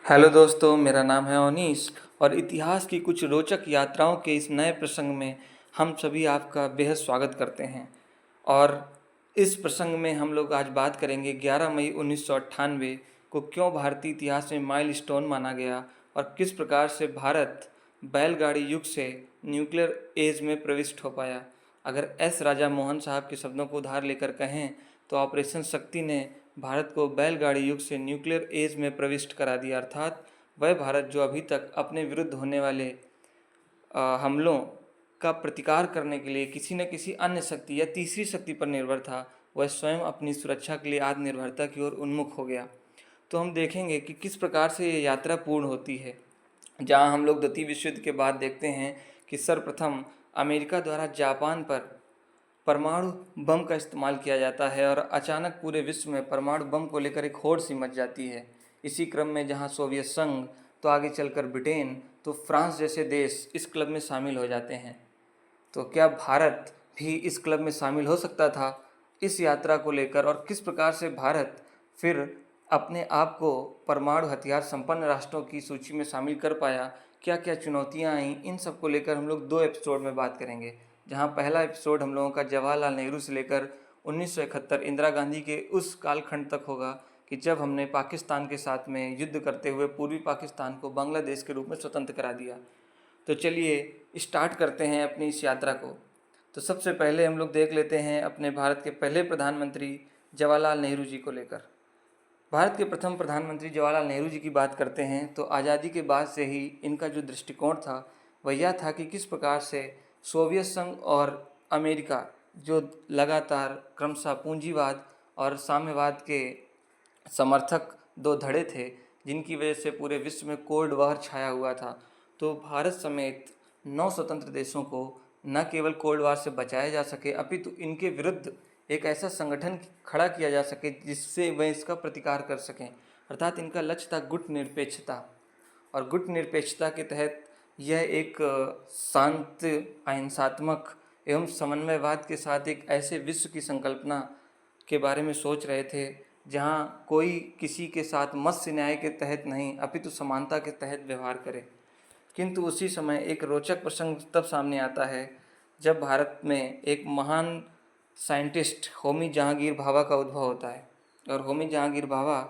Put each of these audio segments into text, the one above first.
Hello दोस्तों, मेरा नाम है ओनीस और इतिहास की कुछ रोचक यात्राओं के इस नए प्रसंग में हम सभी आपका बेहद स्वागत करते हैं। और इस प्रसंग में हम लोग आज बात करेंगे 11 मई 1998 को क्यों भारतीय इतिहास में माइलस्टोन माना गया और किस प्रकार से भारत बैलगाड़ी युग से न्यूक्लियर एज में प्रविष्ट हो पाया। अगर एस राजा मोहन साहब के शब्दों को उधार लेकर कहें तो ऑपरेशन शक्ति ने भारत को बैलगाड़ी युग से न्यूक्लियर एज में प्रविष्ट करा दिया, अर्थात वह भारत जो अभी तक अपने विरुद्ध होने वाले हमलों का प्रतिकार करने के लिए किसी न किसी अन्य शक्ति या तीसरी शक्ति पर निर्भर था, वह स्वयं अपनी सुरक्षा के लिए आत्मनिर्भरता की ओर उन्मुख हो गया। तो हम देखेंगे कि किस प्रकार से ये यात्रा पूर्ण होती है, जहां हम लोग द्वितीय विश्व युद्ध के बाद देखते हैं कि सर्वप्रथम अमेरिका द्वारा जापान पर परमाणु बम का इस्तेमाल किया जाता है और अचानक पूरे विश्व में परमाणु बम को लेकर एक होड़ सी मच जाती है। इसी क्रम में जहां सोवियत संघ, तो आगे चलकर ब्रिटेन, तो फ्रांस जैसे देश इस क्लब में शामिल हो जाते हैं। तो क्या भारत भी इस क्लब में शामिल हो सकता था इस यात्रा को लेकर, और किस प्रकार से भारत फिर अपने आप को परमाणु हथियार संपन्न राष्ट्रों की सूची में शामिल कर पाया, क्या क्या चुनौतियां आईं, इन सब को लेकर हम लोग 2 एपिसोड में बात करेंगे। जहां पहला एपिसोड हम लोगों का जवाहरलाल नेहरू से लेकर 1971 इंदिरा गांधी के उस कालखंड तक होगा कि जब हमने पाकिस्तान के साथ में युद्ध करते हुए पूर्वी पाकिस्तान को बांग्लादेश के रूप में स्वतंत्र करा दिया। तो चलिए स्टार्ट करते हैं अपनी इस यात्रा को। तो सबसे पहले हम लोग देख लेते हैं अपने भारत के पहले प्रधानमंत्री जवाहरलाल नेहरू जी को लेकर। भारत के प्रथम प्रधानमंत्री जवाहरलाल नेहरू जी की बात करते हैं तो आज़ादी के बाद से ही इनका जो दृष्टिकोण था वह यह था कि किस प्रकार से सोवियत संघ और अमेरिका, जो लगातार क्रमशः पूंजीवाद और साम्यवाद के समर्थक दो धड़े थे, जिनकी वजह से पूरे विश्व में कोल्ड वॉर छाया हुआ था, तो भारत समेत 9 स्वतंत्र देशों को न केवल कोल्ड वॉर से बचाया जा सके अपितु इनके विरुद्ध एक ऐसा संगठन खड़ा किया जा सके जिससे वह इसका प्रतिकार कर सकें। अर्थात इनका लक्ष्य था गुट निरपेक्षता, और गुट निरपेक्षता के तहत यह एक शांत, अहिंसात्मक एवं समन्वयवाद के साथ एक ऐसे विश्व की संकल्पना के बारे में सोच रहे थे जहां कोई किसी के साथ मत्स्य न्याय के तहत नहीं अपितु समानता के तहत व्यवहार करे। किंतु उसी समय एक रोचक प्रसंग तब सामने आता है जब भारत में एक महान साइंटिस्ट होमी जहांगीर भाभा का उद्भव होता है, और होमी जहांगीर भाभा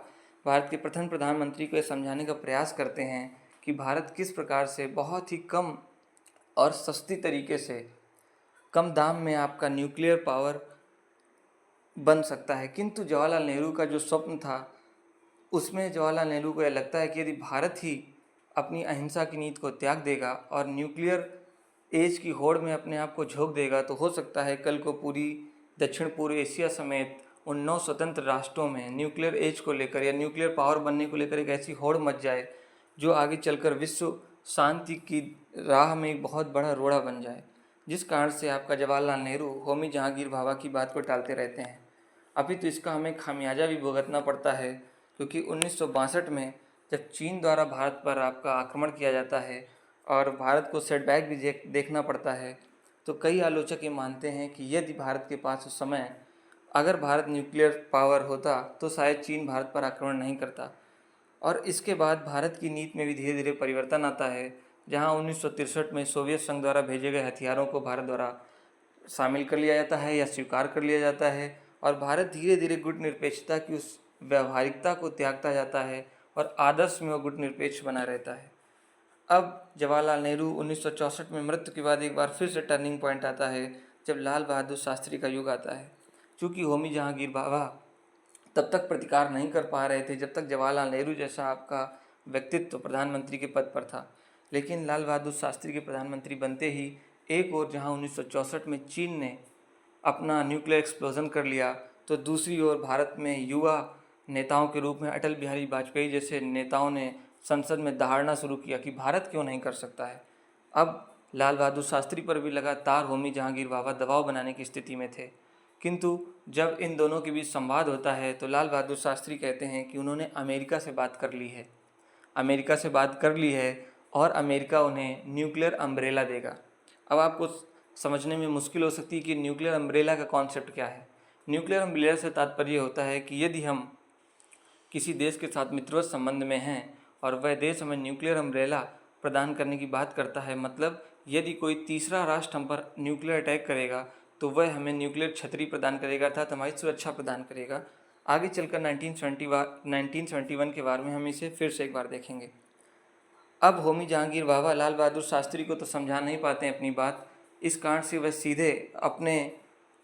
भारत के प्रथम प्रधानमंत्री को यह समझाने का प्रयास करते हैं कि भारत किस प्रकार से बहुत ही कम और सस्ती तरीके से कम दाम में आपका न्यूक्लियर पावर बन सकता है। किंतु जवाहरलाल नेहरू का जो स्वप्न था उसमें जवाहरलाल नेहरू को यह लगता है कि यदि भारत ही अपनी अहिंसा की नीति को त्याग देगा और न्यूक्लियर एज की होड़ में अपने आप को झोंक देगा तो हो सकता है कल को पूरी दक्षिण पूर्व एशिया समेत उन 9 स्वतंत्र राष्ट्रों में न्यूक्लियर एज को लेकर या न्यूक्लियर पावर बनने को लेकर एक ऐसी होड़ मच जाए जो आगे चलकर विश्व शांति की राह में एक बहुत बड़ा रोड़ा बन जाए। जिस कारण से आपका जवाहरलाल नेहरू होमी जहांगीर भाभा की बात को टालते रहते हैं। अभी तो इसका हमें खामियाजा भी भुगतना पड़ता है, क्योंकि 1962 में जब चीन द्वारा भारत पर आपका आक्रमण किया जाता है और भारत को सेटबैक भी देखना पड़ता है, तो कई आलोचक ये मानते हैं कि यदि भारत के पास उस समय अगर भारत न्यूक्लियर पावर होता तो शायद चीन भारत पर आक्रमण नहीं करता। और इसके बाद भारत की नीति में भी धीरे धीरे परिवर्तन आता है, जहां 1963 में सोवियत संघ द्वारा भेजे गए हथियारों को भारत द्वारा शामिल कर लिया जाता है या स्वीकार कर लिया जाता है, और भारत धीरे धीरे गुट निरपेक्षता की उस व्यावहारिकता को त्यागता जाता है और आदर्श में वो गुट निरपेक्ष बना रहता है। अब जवाहरलाल नेहरू 1964 में मृत्यु के बाद एक बार फिर से टर्निंग पॉइंट आता है जब लाल बहादुर शास्त्री का युग आता है। चूँकि होमी जहांगीर भाभा तब तक प्रतिकार नहीं कर पा रहे थे जब तक जवाहरलाल नेहरू जैसा आपका व्यक्तित्व प्रधानमंत्री के पद पर था, लेकिन लाल बहादुर शास्त्री के प्रधानमंत्री बनते ही एक और जहां 1964 में चीन ने अपना न्यूक्लियर एक्सप्लोजन कर लिया, तो दूसरी ओर भारत में युवा नेताओं के रूप में अटल बिहारी वाजपेयी जैसे नेताओं ने संसद में दहाड़ना शुरू किया कि भारत क्यों नहीं कर सकता है। अब लाल बहादुर शास्त्री पर भी लगातार होमी जहांगीर भाभा दबाव बनाने की स्थिति में थे, किंतु जब इन दोनों के बीच संवाद होता है तो लाल बहादुर शास्त्री कहते हैं कि उन्होंने अमेरिका से बात कर ली है, अमेरिका से बात कर ली है और अमेरिका उन्हें न्यूक्लियर अम्ब्रेला देगा। अब आपको समझने में मुश्किल हो सकती है कि न्यूक्लियर अम्ब्रेला का कॉन्सेप्ट क्या है। न्यूक्लियर अम्ब्रेला से तात्पर्य होता है कि यदि हम किसी देश के साथ मित्रवत संबंध में हैं और वह देश हमें न्यूक्लियर अम्ब्रेला प्रदान करने की बात करता है। मतलब यदि कोई तीसरा राष्ट्र हम पर न्यूक्लियर अटैक करेगा तो वह हमें न्यूक्लियर छतरी प्रदान करेगा, अर्थात हमारी सुरक्षा प्रदान करेगा। आगे चलकर 1971 के बारे में हम इसे फिर से एक बार देखेंगे। अब होमी जहांगीर बाबा लाल बहादुर शास्त्री को तो समझा नहीं पाते हैं अपनी बात, इस कारण से वह सीधे अपने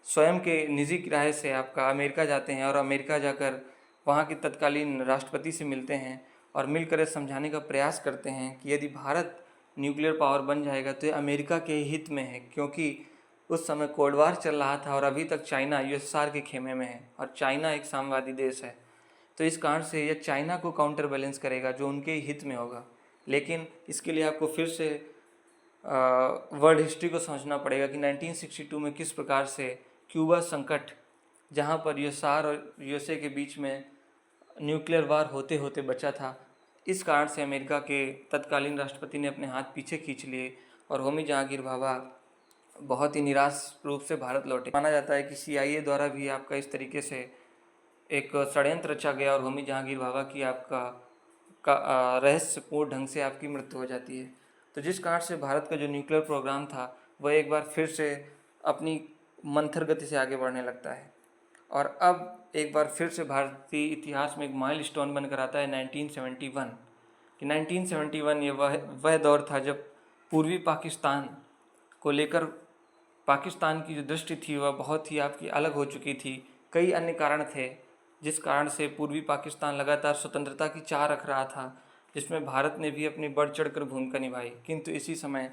स्वयं के निजी किराए से आपका अमेरिका जाते हैं और अमेरिका जाकर वहाँ के तत्कालीन राष्ट्रपति से मिलते हैं और मिलकर यह समझाने का प्रयास करते हैं कि यदि भारत न्यूक्लियर पावर बन जाएगा तो ये अमेरिका के हित में है, क्योंकि उस समय कोल्ड वार चल रहा था और अभी तक चाइना यूएसएसआर के खेमे में है और चाइना एक साम्यवादी देश है। तो इस कारण से यह चाइना को काउंटर बैलेंस करेगा जो उनके हित में होगा। लेकिन इसके लिए आपको फिर से वर्ल्ड हिस्ट्री को समझना पड़ेगा कि 1962 में किस प्रकार से क्यूबा संकट, जहां पर यूएसएसआर और यूएसए के बीच में न्यूक्लियर वार होते होते बचा था। इस कारण से अमेरिका के तत्कालीन राष्ट्रपति ने अपने हाथ पीछे खींच लिए और होमी जहांगीर बाबा बहुत ही निराश रूप से भारत लौटे। माना जाता है कि CIA द्वारा भी आपका इस तरीके से एक षड्यंत्र रचा गया और होमी जहांगीर बाबा की रहस्यपूर्ण ढंग से आपकी मृत्यु हो जाती है। तो जिस कारण से भारत का जो न्यूक्लियर प्रोग्राम था वह एक बार फिर से अपनी मंथर गति से आगे बढ़ने लगता है और अब एक बार फिर से भारतीय इतिहास में एक माइलस्टोन बनकर आता है 1971 कि 1971 ये वह दौर था जब पूर्वी पाकिस्तान को लेकर पाकिस्तान की जो दृष्टि थी वह बहुत ही आपकी अलग हो चुकी थी। कई अन्य कारण थे जिस कारण से पूर्वी पाकिस्तान लगातार स्वतंत्रता की चाह रख रहा था, जिसमें भारत ने भी अपनी बढ़ चढ़ कर भूमिका निभाई। किंतु इसी समय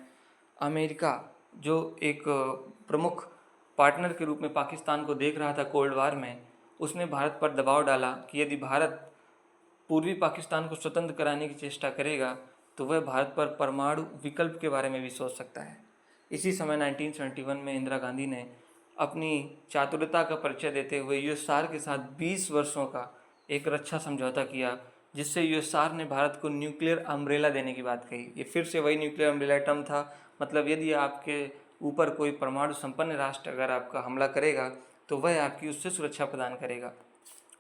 अमेरिका जो एक प्रमुख पार्टनर के रूप में पाकिस्तान को देख रहा था कोल्ड वार में, उसने भारत पर दबाव डाला कि यदि भारत पूर्वी पाकिस्तान को स्वतंत्र कराने की चेष्टा करेगा तो वह भारत पर परमाणु विकल्प के बारे में भी सोच सकता है। इसी समय 1971 में इंदिरा गांधी ने अपनी चातुरता का परिचय देते हुए यूएसएसआर के साथ 20 वर्षों का एक रक्षा समझौता किया, जिससे यूएसएसआर ने भारत को न्यूक्लियर अम्ब्रेला देने की बात कही। ये फिर से वही न्यूक्लियर अम्ब्रेला टर्म था, मतलब यदि आपके ऊपर कोई परमाणु संपन्न राष्ट्र अगर आपका हमला करेगा तो वह आपकी उससे सुरक्षा प्रदान करेगा।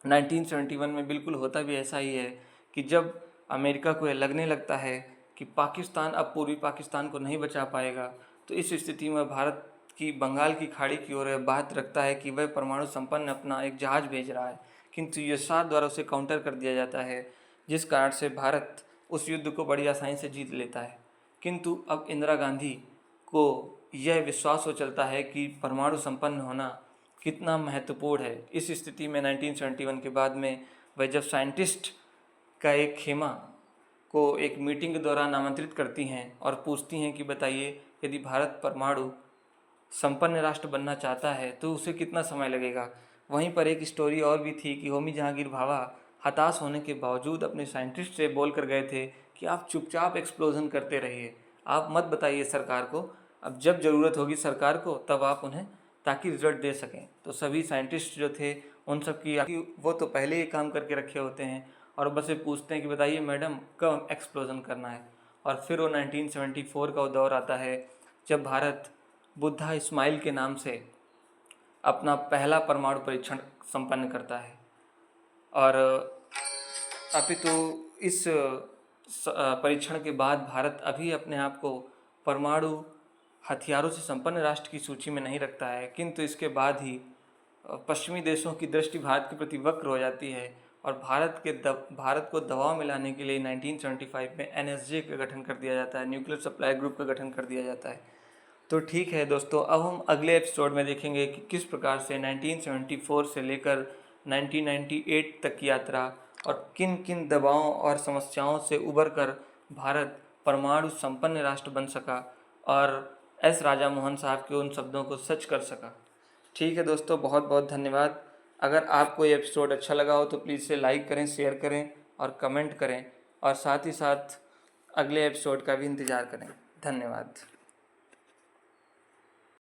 1971 में बिल्कुल होता भी ऐसा ही है कि जब अमेरिका को यह लगने लगता है कि पाकिस्तान अब पूर्वी पाकिस्तान को नहीं बचा पाएगा, तो इस स्थिति में भारत की बंगाल की खाड़ी की ओर बात रखता है कि वह परमाणु संपन्न अपना एक जहाज़ भेज रहा है, किंतु यूएसएसआर द्वारा उसे काउंटर कर दिया जाता है, जिस कारण से भारत उस युद्ध को बड़ी आसानी से जीत लेता है। किंतु अब इंदिरा गांधी को यह विश्वास हो चलता है कि परमाणु संपन्न होना कितना महत्वपूर्ण है। इस स्थिति में 1971 के बाद में वह जब साइंटिस्ट का एक खेमा को एक मीटिंग के दौरान आमंत्रित करती हैं और पूछती हैं कि बताइए यदि भारत परमाणु संपन्न राष्ट्र बनना चाहता है तो उसे कितना समय लगेगा। वहीं पर एक स्टोरी और भी थी कि होमी जहांगीर बाबा हताश होने के बावजूद अपने साइंटिस्ट से बोल कर गए थे कि आप चुपचाप एक्सप्लोजन करते रहिए, आप मत बताइए सरकार को, अब जब ज़रूरत होगी सरकार को तब आप उन्हें ताकि रिजल्ट दे सकें। तो सभी साइंटिस्ट जो थे उन सब की वो तो पहले ही काम करके रखे होते हैं और बस ये पूछते हैं कि बताइए मैडम कब एक्सप्लोजन करना है। और फिर वो 1974 का वो दौर आता है जब भारत बुद्धा इस्माइल के नाम से अपना पहला परमाणु परीक्षण संपन्न करता है और अपितु इस परीक्षण के बाद भारत अभी अपने आप को परमाणु हथियारों से संपन्न राष्ट्र की सूची में नहीं रखता है, किंतु इसके बाद ही पश्चिमी देशों की दृष्टि भारत के प्रति वक्र हो जाती है और भारत को दबाव में लाने के लिए 1975 में NSJ का गठन कर दिया जाता है, न्यूक्लियर सप्लाई ग्रुप का गठन कर दिया जाता है। तो ठीक है दोस्तों, अब हम अगले एपिसोड में देखेंगे कि किस प्रकार से 1974 से लेकर 1998 तक की यात्रा और किन किन दबावों और समस्याओं से उबर कर भारत परमाणु संपन्न राष्ट्र बन सका और एस राजा मोहन साहब के उन शब्दों को सच कर सका। ठीक है दोस्तों, बहुत बहुत धन्यवाद। अगर आपको ये एपिसोड अच्छा लगा हो तो प्लीज़ इसे लाइक करें, शेयर करें और कमेंट करें और साथ ही साथ अगले एपिसोड का भी इंतज़ार करें। धन्यवाद।